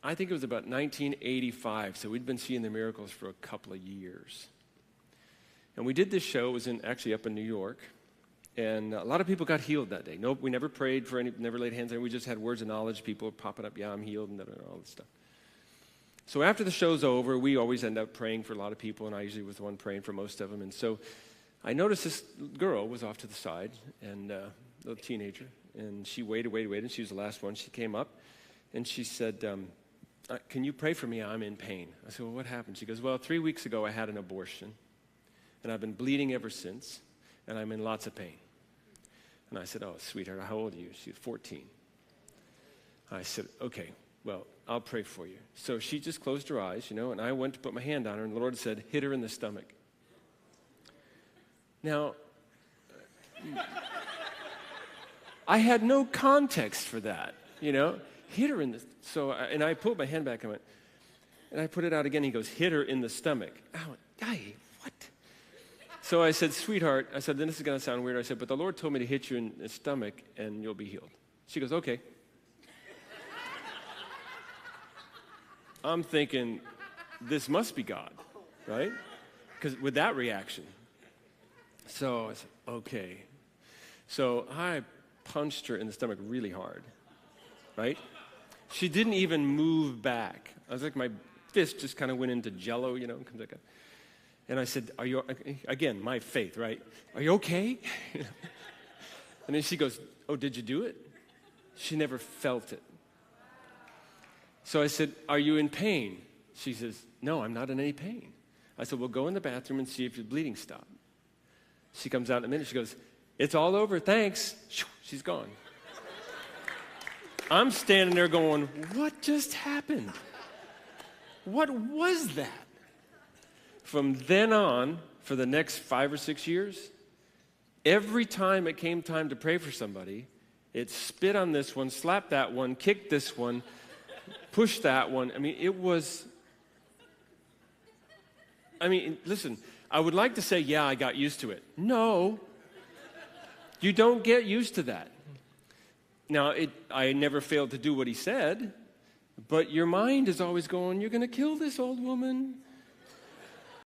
I think it was about 1985, so we'd been seeing the miracles for a couple of years. And we did this show. It was actually up in New York. And a lot of people got healed that day. Nope, we never prayed for never laid hands on any. We just had words of knowledge. People were popping up, yeah, I'm healed, and all this stuff. So after the show's over, we always end up praying for a lot of people, and I usually was the one praying for most of them. And so I noticed this girl was off to the side, and a little teenager, and she waited, and she was the last one. She came up, and she said, can you pray for me? I'm in pain. I said, well, what happened? She goes, well, 3 weeks ago I had an abortion, and I've been bleeding ever since, and I'm in lots of pain. And I said, oh, sweetheart, how old are you? She's 14. I said, okay, well, I'll pray for you. So she just closed her eyes, and I went to put my hand on her, and the Lord said, hit her in the stomach. Now, I had no context for that, hit her in the, and I pulled my hand back and and I put it out again. He goes, hit her in the stomach. I went, hey, what? So I said, sweetheart, then this is going to sound weird. I said, but the Lord told me to hit you in the stomach and you'll be healed. She goes, okay. I'm thinking, this must be God, right? Because with that reaction. So I said, okay. So I punched her in the stomach really hard, right? She didn't even move back. I was like, my fist just kind of went into jello, comes like a. And I said, are you, again, my faith, right? Are you okay? And then she goes, oh, did you do it? She never felt it. So I said, are you in pain? She says, no, I'm not in any pain. I said, well, go in the bathroom and see if your bleeding stopped. She comes out in a minute. She goes, it's all over, thanks. She's gone. I'm standing there going, what just happened? What was that? From then on, for the next 5 or 6 years, every time it came time to pray for somebody, it spit on this one, slapped that one, kicked this one, pushed that one. Listen, I would like to say, yeah, I got used to it. No, you don't get used to that. Now, I never failed to do what he said, but your mind is always going, you're going to kill this old woman.